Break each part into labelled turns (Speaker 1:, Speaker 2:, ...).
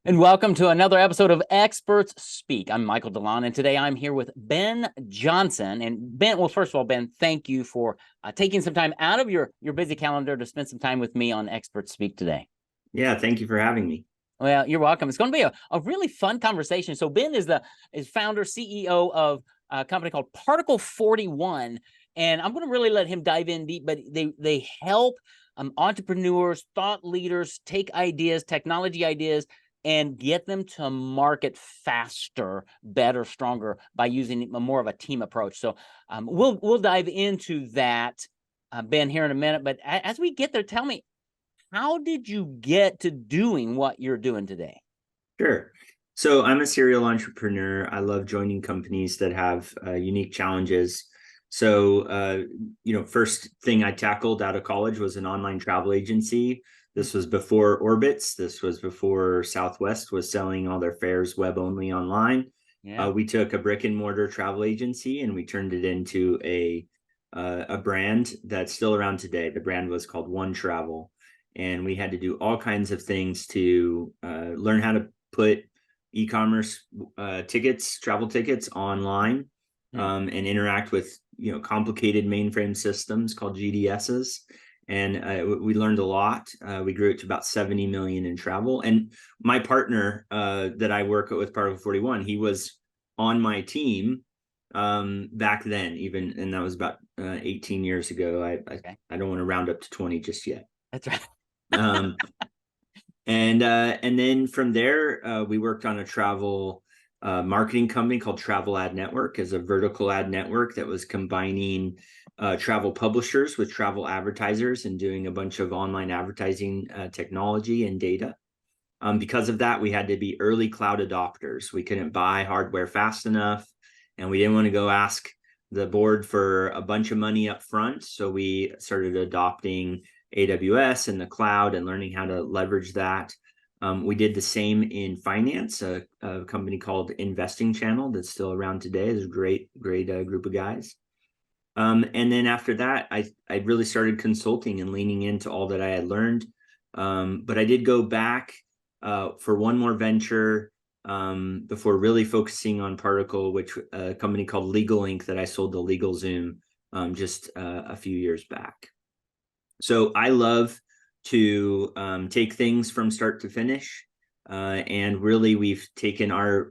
Speaker 1: And welcome to another episode of Experts Speak. I'm Michael DeLon, and today I'm here with Ben Johnson. And Ben, well, first of all, Ben, thank you for taking some time out of your busy calendar to spend some time with me on Experts Speak today.
Speaker 2: Yeah, thank you for having me.
Speaker 1: Well, you're welcome. It's going to be a really fun conversation. So Ben is founder, CEO of a company called Particle 41, and I'm going to really let him dive in deep, but they help entrepreneurs, thought leaders take ideas, technology ideas, and get them to market faster, better, stronger by using more of a team approach. So we'll dive into that, Ben, here in a minute. But as we get there, tell me, how did you get to doing what you're doing today?
Speaker 2: Sure. So I'm a serial entrepreneur. I love joining companies that have unique challenges. First thing I tackled out of college was an online travel agency. This was before Orbitz. This was before Southwest was selling all their fares web only online.
Speaker 1: Yeah.
Speaker 2: We took a brick and mortar travel agency and we turned it into a brand that's still around today. The brand was called One Travel, and we had to do all kinds of things to learn how to put e-commerce travel tickets online, and interact with complicated mainframe systems called GDSs. And we learned a lot. We grew it to about 70 million in travel. And my partner that I work with, Particle 41, he was on my team back then, even, and that was about 18 years ago. I don't want to round up to 20 just yet.
Speaker 1: That's right.
Speaker 2: um, and then from there, we worked on a travel marketing company called Travel Ad Network as a vertical ad network that was combining travel publishers with travel advertisers and doing a bunch of online advertising technology and data. Because of that, we had to be early cloud adopters. We couldn't buy hardware fast enough, and we didn't want to go ask the board for a bunch of money up front. So we started adopting AWS and the cloud and learning how to leverage that. We did the same in finance. A company called Investing Channel that's still around today. Is a great group of guys. And then after that, I really started consulting and leaning into all that I had learned. But I did go back for one more venture before really focusing on Particle, which a company called Legal Inc. that I sold to LegalZoom just a few years back. So I love to take things from start to finish. And really,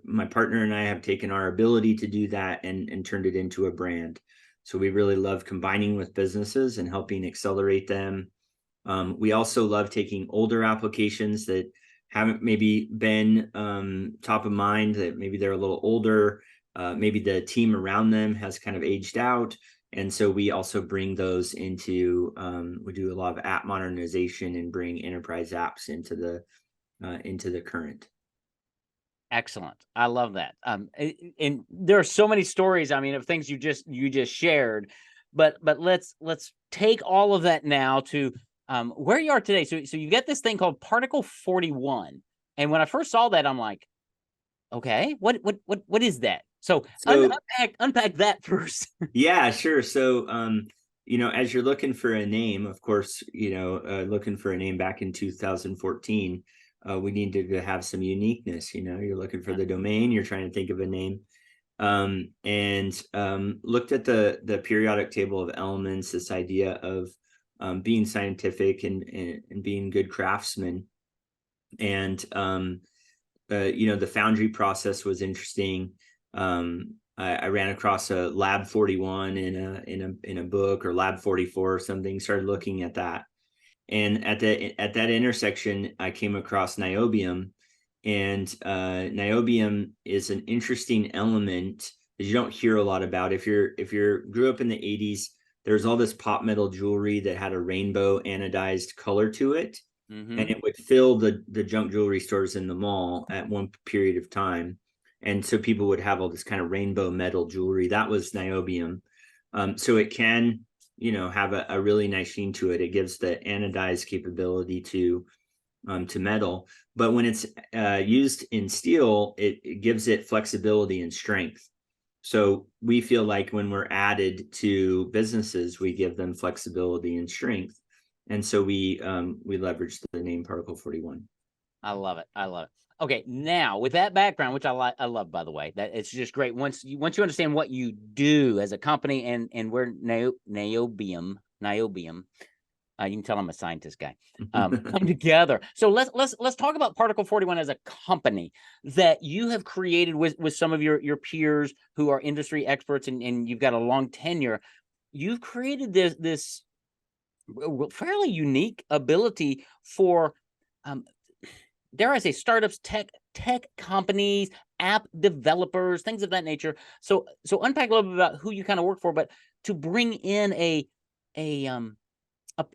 Speaker 2: my partner and I have taken our ability to do that and turned it into a brand. So we really love combining with businesses and helping accelerate them. We also love taking older applications that haven't maybe been top of mind, that maybe they're a little older, maybe the team around them has kind of aged out. And so we also bring those into, we do a lot of app modernization and bring enterprise apps into the current.
Speaker 1: Excellent. I love that. And there are so many stories, I mean, of things you just shared, but let's take all of that now to where you are today. So you get this thing called Particle 41. And when I first saw that, I'm like, okay, what is that? So, unpack that first.
Speaker 2: Yeah, sure. So, as you're looking for a name, of course, looking for a name back in 2014, we needed to have some uniqueness. You're looking for the domain, you're trying to think of a name, and looked at the periodic table of elements, this idea of being scientific and being good craftsmen. And, the foundry process was interesting. I ran across a Lab 41 in a book, or Lab 44 or something. Started looking at that, and at that intersection, I came across niobium, and niobium is an interesting element that you don't hear a lot about. If you grew up in the 80s, there's all this pop metal jewelry that had a rainbow anodized color to it, and it would fill the junk jewelry stores in the mall at one period of time. And so people would have all this kind of rainbow metal jewelry. That was niobium. So it can, have a really nice sheen to it. It gives the anodized capability to metal. But when it's used in steel, it gives it flexibility and strength. So we feel like when we're added to businesses, we give them flexibility and strength. And so we leverage the name Particle 41.
Speaker 1: I love it. I love it. Okay, now with that background, which I love, by the way, that it's just great once you understand what you do as a company and where niobium, you can tell I'm a scientist guy, come together. So let's talk about Particle 41 as a company that you have created with some of your peers who are industry experts, and you've got a long tenure. You've created this fairly unique ability for, um, dare I say, startups, tech companies, app developers, things of that nature. So unpack a little bit about who you kind of work for, but to bring in a um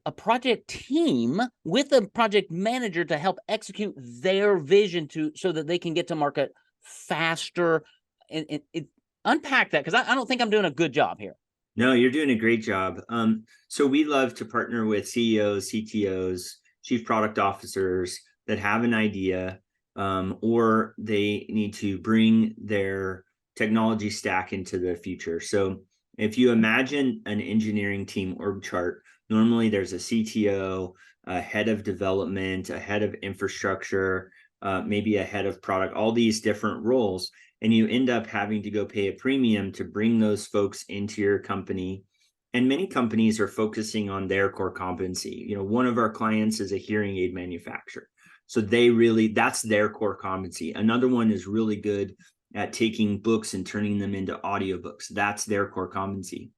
Speaker 1: a project team with a project manager to help execute their vision so that they can get to market faster. And unpack that, because I don't think I'm doing a good job here.
Speaker 2: No, you're doing a great job. So we love to partner with CEOs, CTOs, chief product officers that have an idea, or they need to bring their technology stack into the future. So if you imagine an engineering team org chart, normally there's a CTO, a head of development, a head of infrastructure, maybe a head of product, all these different roles, and you end up having to go pay a premium to bring those folks into your company. And many companies are focusing on their core competency. One of our clients is a hearing aid manufacturer. So that's their core competency. Another one is really good at taking books and turning them into audiobooks. That's their core competency.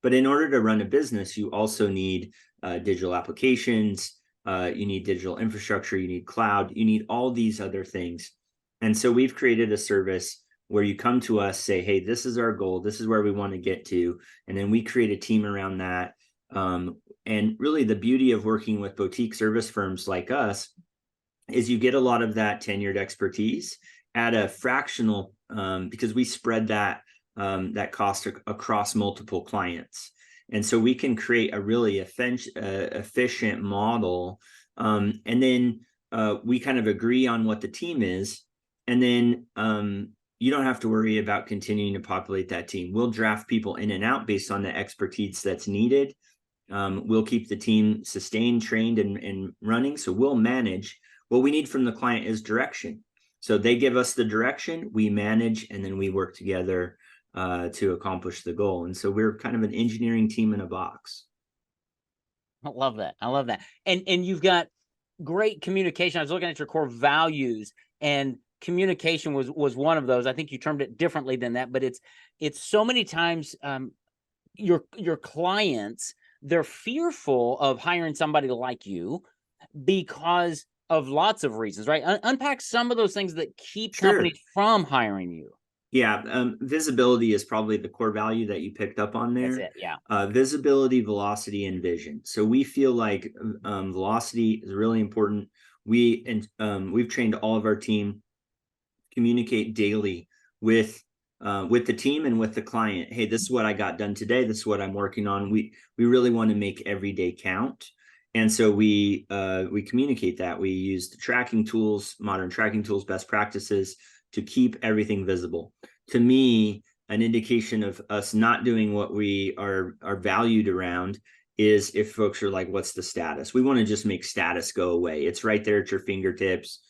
Speaker 2: But in order to run a business, you also need digital applications, you need digital infrastructure, you need cloud, you need all these other things. And so we've created a service where you come to us, say, hey, this is our goal, this is where we want to get to, and then we create a team around that. And really the beauty of working with boutique service firms like us is you get a lot of that tenured expertise at a fractional, because we spread that cost across multiple clients. And so we can create a really efficient model. And then we kind of agree on what the team is. And then you don't have to worry about continuing to populate that team. We'll draft people in and out based on the expertise that's needed. We'll keep the team sustained, trained, and running. So we'll manage. What we need from the client is direction. So they give us the direction, we manage, and then we work together to accomplish the goal. And so we're kind of an engineering team in a box.
Speaker 1: I love that. I love that. And you've got great communication. I was looking at your core values, and communication was one of those. I think you termed it differently than that, but it's so many times your clients, they're fearful of hiring somebody like you because of lots of reasons, right? Unpack some of those things that keep companies from hiring you.
Speaker 2: Yeah, visibility is probably the core value that you picked up on there.
Speaker 1: That's it. Yeah.
Speaker 2: Visibility, velocity, and vision. So we feel like velocity is really important. We've trained all of our team communicate daily with the team and with the client. Hey, this is what I got done today. This is what I'm working on. We really want to make every day count. And so we communicate that. We use the tracking tools, modern tracking tools, best practices to keep everything visible. To me, an indication of us not doing what we are valued around is if folks are like, what's the status? We want to just make status go away. It's right there at your fingertips.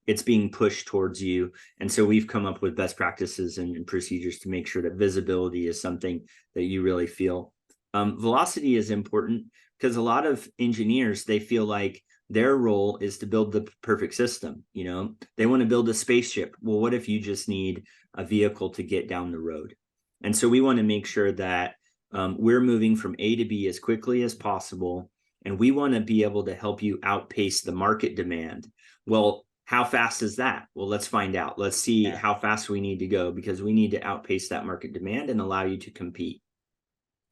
Speaker 2: It's being pushed towards you. And so we've come up with best practices and procedures to make sure that visibility is something that you really feel. Velocity is important because a lot of engineers, they feel like their role is to build the perfect system. They want to build a spaceship. Well, what if you just need a vehicle to get down the road? And so we want to make sure that we're moving from A to B as quickly as possible. And we want to be able to help you outpace the market demand. Well, how fast is that? Well, let's find out. Let's see how fast we need to go, because we need to outpace that market demand and allow you to compete.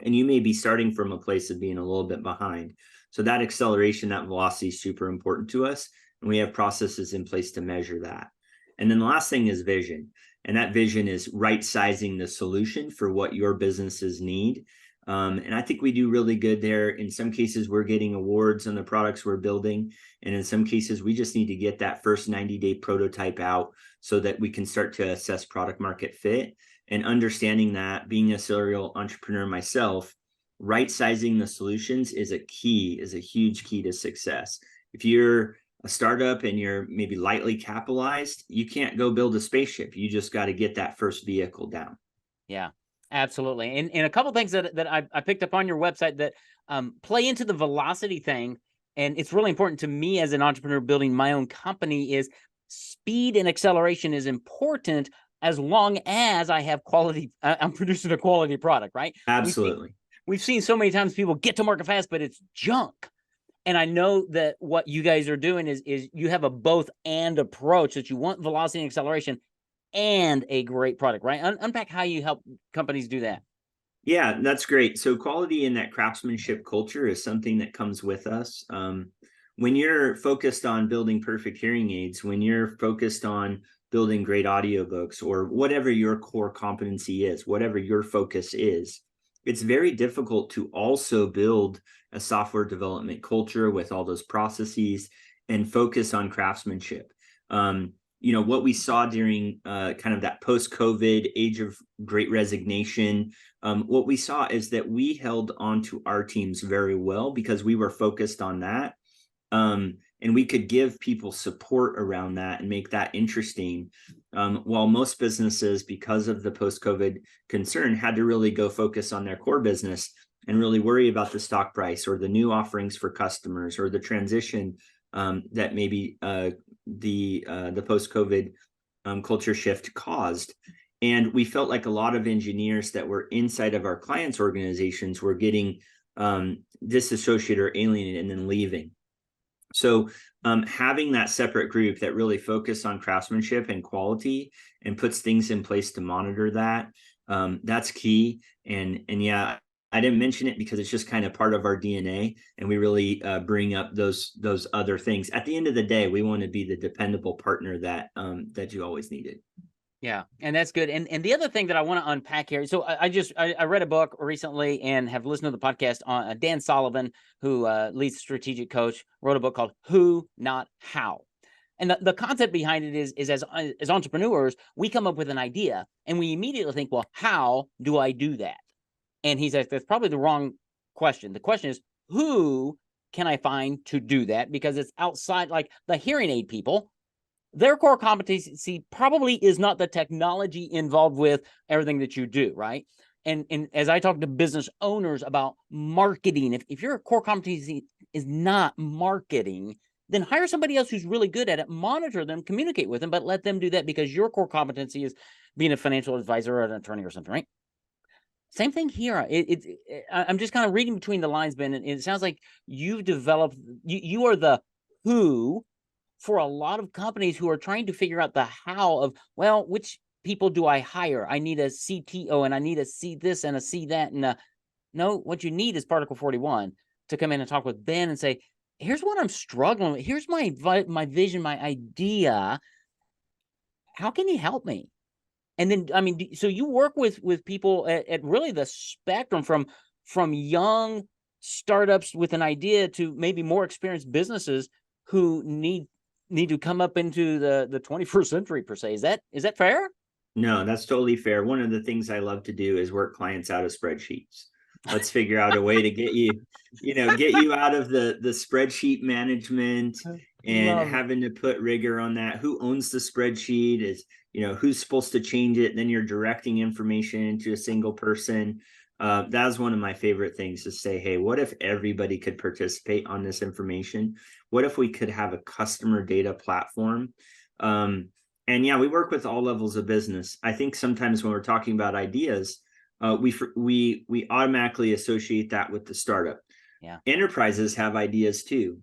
Speaker 2: And you may be starting from a place of being a little bit behind. So that acceleration, that velocity is super important to us. And we have processes in place to measure that. And then the last thing is vision. And that vision is right sizing the solution for what your businesses need. And I think we do really good there. In some cases, we're getting awards on the products we're building. And in some cases, we just need to get that first 90-day prototype out so that we can start to assess product market fit. And understanding that, being a serial entrepreneur myself, right sizing the solutions is a huge key to success. If you're a startup and you're maybe lightly capitalized, you can't go build a spaceship. You just got to get that first vehicle down.
Speaker 1: Yeah, absolutely. And a couple of things that I picked up on your website that play into the velocity thing, and it's really important to me as an entrepreneur building my own company, is speed and acceleration is important as long as I have quality. I'm producing a quality product, right?
Speaker 2: Absolutely.
Speaker 1: We've seen so many times people get to market fast, but it's junk. And I know that what you guys are doing is you have a both and approach, that you want velocity and acceleration and a great product, right? Unpack how you help companies do that.
Speaker 2: Yeah, that's great. So quality in that craftsmanship culture is something that comes with us. When you're focused on building perfect hearing aids, when you're focused on building great audiobooks, or whatever your core competency is, whatever your focus is, it's very difficult to also build a software development culture with all those processes and focus on craftsmanship. What we saw during kind of that post-COVID age of great resignation, what we saw is that we held on to our teams very well because we were focused on that. And we could give people support around that and make that interesting. While most businesses, because of the post-COVID concern, had to really go focus on their core business and really worry about the stock price or the new offerings for customers or the transition that maybe the post-COVID culture shift caused. And we felt like a lot of engineers that were inside of our clients' organizations were getting disassociated or alienated and then leaving. So having that separate group that really focus on craftsmanship and quality and puts things in place to monitor that, that's key. And yeah, I didn't mention it because it's just kind of part of our DNA, and we really bring up those other things. At the end of the day, we want to be the dependable partner that you always needed.
Speaker 1: Yeah, and that's good. And the other thing that I want to unpack here. So I read a book recently and have listened to the podcast on Dan Sullivan, who leads Strategic Coach, wrote a book called Who, Not How. And the concept behind it is as entrepreneurs, we come up with an idea and we immediately think, well, how do I do that? And he says that's probably the wrong question. The question is, who can I find to do that? Because it's outside, like the hearing aid people. Their core competency probably is not the technology involved with everything that you do, right? And as I talk to business owners about marketing, if your core competency is not marketing, then hire somebody else who's really good at it, monitor them, communicate with them, but let them do that, because your core competency is being a financial advisor or an attorney or something, right? Same thing here. I'm just kind of reading between the lines, Ben, and it sounds like you've developed, you are the who for a lot of companies who are trying to figure out the how of, well, which people do I hire? I need a CTO and I need a C this and a C that. And no, what you need is Particle 41 to come in and talk with Ben and say, here's what I'm struggling with. Here's my vision, my idea. How can you help me? And then, I mean, so you work with people at really the spectrum from young startups with an idea to maybe more experienced businesses who need to come up into the 21st century per se. Is that fair?
Speaker 2: No, that's totally fair. One of the things I love to do is work clients out of spreadsheets. Let's figure out a way to get you out of the spreadsheet management and having to put rigor on that. Who owns the spreadsheet? Is who's supposed to change it? Then you're directing information into a single person. That was one of my favorite things, to say, hey, what if everybody could participate on this information? What if we could have a customer data platform? And yeah, we work with all levels of business. I think sometimes when we're talking about ideas, we automatically associate that with the startup.
Speaker 1: Yeah.
Speaker 2: Enterprises have ideas too.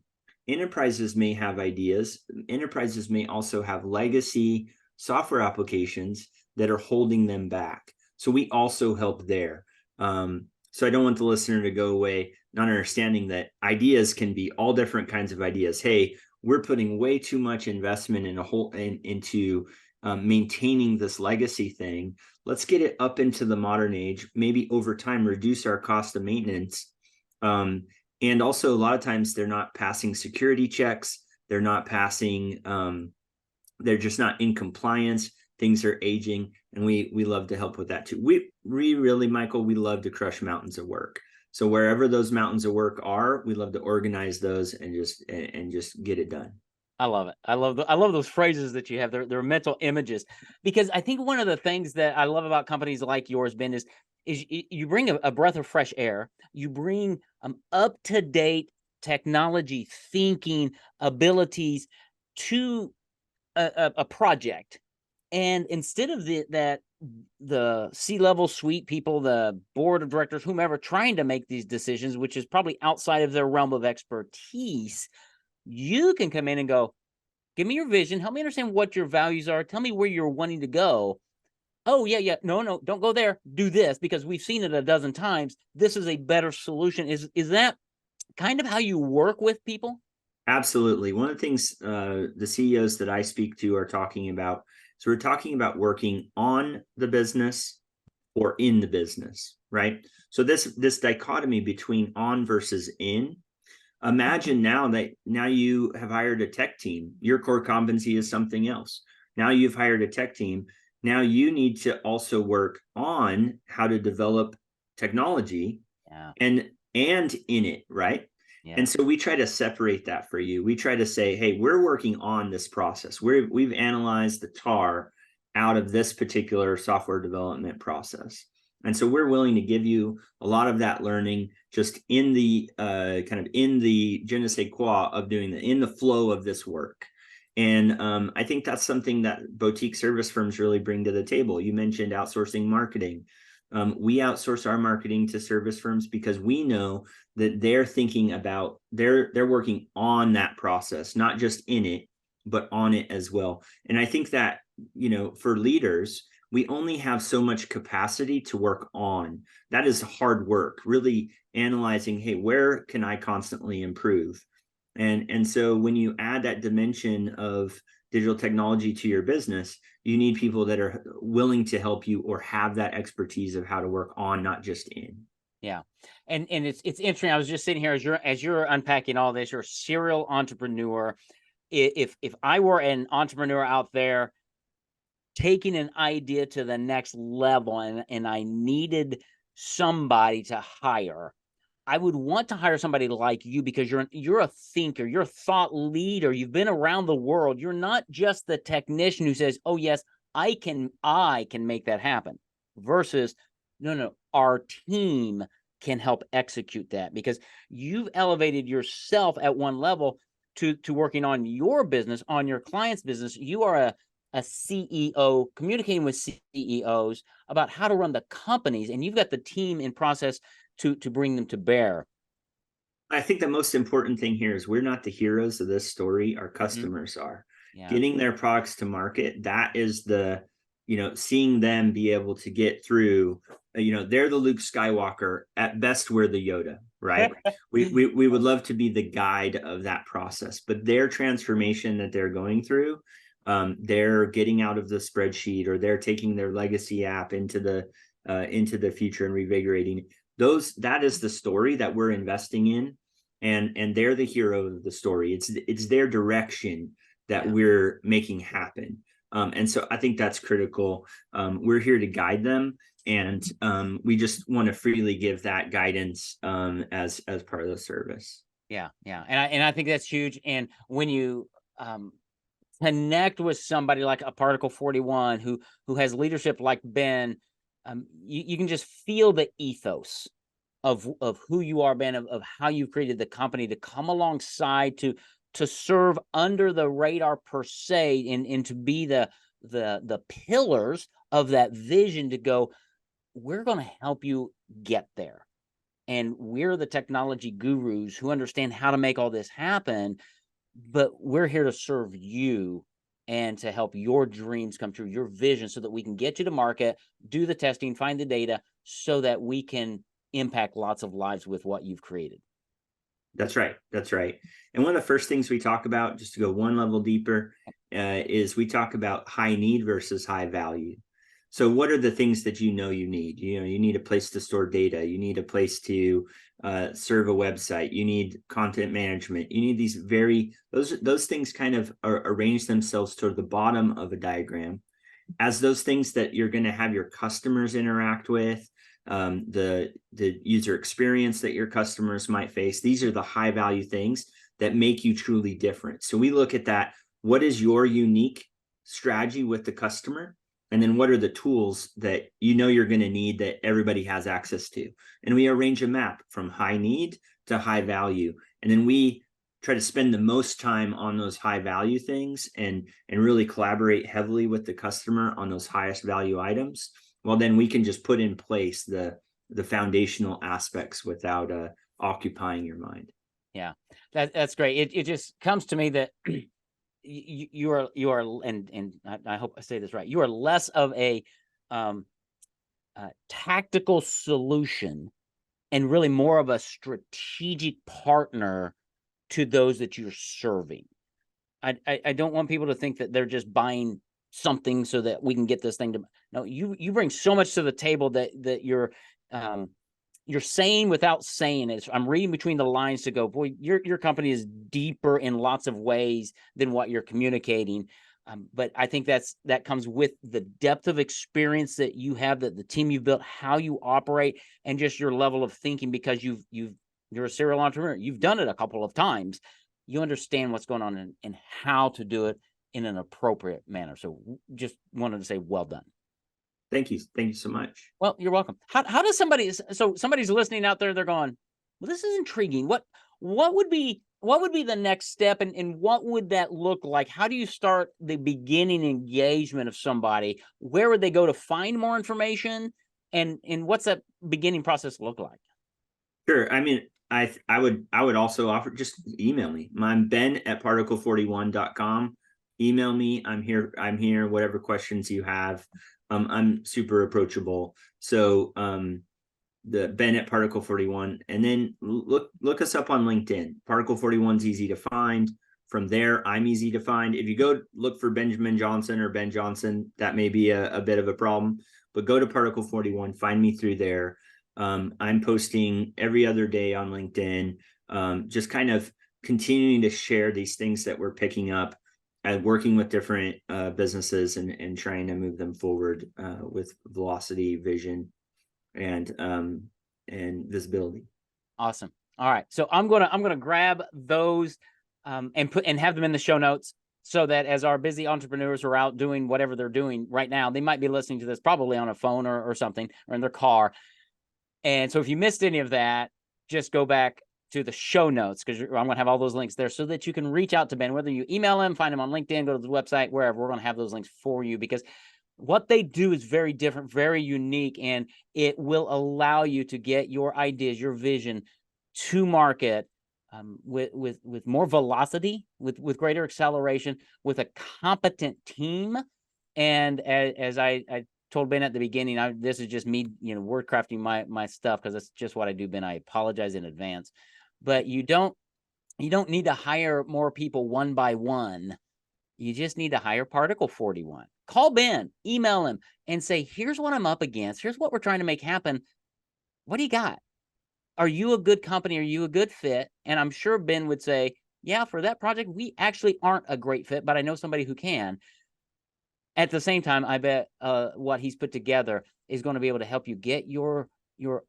Speaker 2: Enterprises may have ideas. Enterprises may also have legacy software applications that are holding them back. So we also help there. So I don't want the listener to go away not understanding that ideas can be all different kinds of ideas. Hey, we're putting way too much investment into maintaining this legacy thing. Let's get it up into the modern age, maybe over time reduce our cost of maintenance. And also a lot of times they're not passing security checks. They're not passing, they're just not in compliance. Things are aging, and we love to help with that too. We really, Michael, we love to crush mountains of work. So wherever those mountains of work are, we love to organize those and just get it done.
Speaker 1: I love it. I love those phrases that you have. They're mental images, because I think one of the things that I love about companies like yours, Ben, is you bring a breath of fresh air. You bring up to date technology thinking abilities to a project, and instead of the C-level suite people, the board of directors, whomever, trying to make these decisions, which is probably outside of their realm of expertise, you can come in and go, give me your vision. Help me understand what your values are. Tell me where you're wanting to go. Oh, yeah, yeah. No, no, don't go there. Do this, because we've seen it a dozen times. This is a better solution. Is that kind of how you work with people?
Speaker 2: Absolutely. One of the things the CEOs that I speak to are talking about, so we're talking about working on the business or in the business, right? So this dichotomy between on versus in. Imagine now you have hired a tech team. Your core competency is something else. Now you've hired a tech team. Now you need to also work on how to develop technology
Speaker 1: Yeah,
Speaker 2: and in it, right? And
Speaker 1: yeah,
Speaker 2: so we try to separate that for you. We try to say, hey, we're working on this process. We've analyzed the tar out of this particular software development process. And so we're willing to give you a lot of that learning just in the kind of in the je ne sais quoi of doing in the flow of this work. And I think that's something that boutique service firms really bring to the table. You mentioned outsourcing marketing. We outsource our marketing to service firms because we know that they're thinking about they're working on that process, not just in it, but on it as well. And I think that, for leaders, we only have so much capacity to work on. That is hard work, really analyzing, hey, where can I constantly improve? And so when you add that dimension of digital technology to your business, you need people that are willing to help you or have that expertise of how to work on, not just in.
Speaker 1: yeah. And it's interesting. I was just sitting here as you're unpacking all this. You're a serial entrepreneur. If I were an entrepreneur out there taking an idea to the next level, and I needed somebody to hire, I would want to hire somebody like you, because you're a thinker, you're a thought leader, you've been around the world. You're not just the technician who says, "Oh yes, I can make that happen." Versus, no, no, our team can help execute that, because you've elevated yourself at one level to working on your business, on your client's business. You are a CEO communicating with CEOs about how to run the companies, and you've got the team in process to bring them to bear.
Speaker 2: I think the most important thing here is we're not the heroes of this story. Our
Speaker 1: Mhm.
Speaker 2: customers are.
Speaker 1: Yeah.
Speaker 2: Getting their products to market. That is seeing them be able to get through. They're the Luke Skywalker. At best, we're the Yoda, right? We would love to be the guide of that process, but their transformation that they're going through, they're getting out of the spreadsheet, or they're taking their legacy app into the future and revigorating that is the story that we're investing in, and they're the hero of the story. It's their direction that
Speaker 1: Yeah.
Speaker 2: we're making happen. And so I think that's critical. We're here to guide them, and we just want to freely give that guidance as part of the service.
Speaker 1: Yeah. Yeah. And I think that's huge. And when you um connect with somebody like a Particle 41 who has leadership like Ben, you can just feel the ethos of who you are, Ben, of how you've created the company to come alongside to serve under the radar per se, and to be the pillars of that vision to go, we're going to help you get there. And we're the technology gurus who understand how to make all this happen, but we're here to serve you and to help your dreams come true, your vision, so that we can get you to market, do the testing, find the data, so that we can impact lots of lives with what you've created.
Speaker 2: That's right. That's right. And one of the first things we talk about, just to go one level deeper, is we talk about high need versus high value. So, what are the things that you need? You need a place to store data. You need a place to serve a website. You need content management. You need those things kind of arrange themselves toward the bottom of a diagram as those things that you're going to have your customers interact with, the user experience that your customers might face. These are the high value things. that make you truly different. So we look at that. What is your unique strategy with the customer? And then what are the tools that you know you're going to need that everybody has access to? And we arrange a map from high need to high value. And then we try to spend the most time on those high value things and really collaborate heavily with the customer on those highest value items. Well, then we can just put in place the foundational aspects without occupying your mind.
Speaker 1: Yeah, that's great. It just comes to me that you are, and I hope I say this right. You are less of a tactical solution and really more of a strategic partner to those that you're serving. I don't want people to think that they're just buying something so that we can get this thing to. No, you bring so much to the table that you're saying without saying it. I'm reading between the lines to go, boy, your company is deeper in lots of ways than what you're communicating. But I think that comes with the depth of experience that you have, that the team you've built, how you operate, and just your level of thinking, because you're a serial entrepreneur. You've done it a couple of times. You understand what's going on and how to do it in an appropriate manner. So just wanted to say, well done.
Speaker 2: Thank you. Thank you so much.
Speaker 1: Well, you're welcome. How does somebody's listening out there, they're going, well, this is intriguing. What would be the next step, and what would that look like? How do you start the beginning engagement of somebody? Where would they go to find more information? And what's that beginning process look like?
Speaker 2: Sure. I mean, I would also offer, just email me. I'm ben@particle41.com. Email me. I'm here. Whatever questions you have. I'm super approachable. So the Ben@particle41, and then look us up on LinkedIn. Particle 41's easy to find. From there, I'm easy to find. If you go look for Benjamin Johnson or Ben Johnson, that may be a bit of a problem. But go to Particle 41, find me through there. I'm posting every other day on LinkedIn, just kind of continuing to share these things that we're picking up and working with different businesses and trying to move them forward with velocity, vision, and visibility.
Speaker 1: Awesome. All right. So I'm gonna grab those and have them in the show notes, so that as our busy entrepreneurs are out doing whatever they're doing right now, they might be listening to this probably on a phone or something, or in their car. And so if you missed any of that, just go back to the show notes, because I'm going to have all those links there so that you can reach out to Ben, whether you email him, find him on LinkedIn, go to the website, wherever. We're going to have those links for you, because what they do is very different, very unique, and it will allow you to get your ideas, your vision to market with more velocity, with greater acceleration, with a competent team. And as I told Ben at the beginning, this is just me, word crafting my stuff, because that's just what I do, Ben. I apologize in advance, but you don't need to hire more people one by one. You just need to hire Particle 41. Call Ben, email him, and say, here's what I'm up against. Here's what we're trying to make happen. What do you got? Are you a good company? Are you a good fit? And I'm sure Ben would say, yeah, for that project, we actually aren't a great fit, but I know somebody who can. At the same time, I bet what he's put together is going to be able to help you get your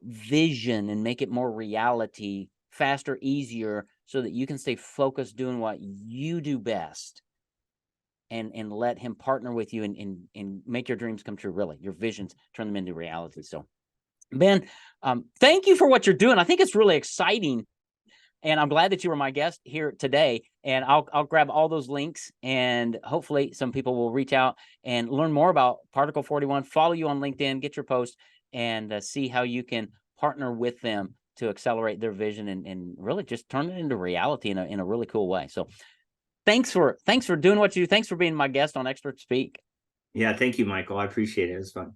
Speaker 1: vision and make it more reality faster, easier, so that you can stay focused doing what you do best, and let him partner with you and make your dreams come true, really, your visions, turn them into reality. So, Ben, thank you for what you're doing. I think it's really exciting. And I'm glad that you were my guest here today. And I'll grab all those links, and hopefully some people will reach out and learn more about Particle 41, follow you on LinkedIn, get your post, and see how you can partner with them to accelerate their vision and really just turn it into reality in a really cool way. So thanks for doing what you do. Thanks for being my guest on Expert Speak.
Speaker 2: Yeah, thank you, Michael. I appreciate it. It was fun.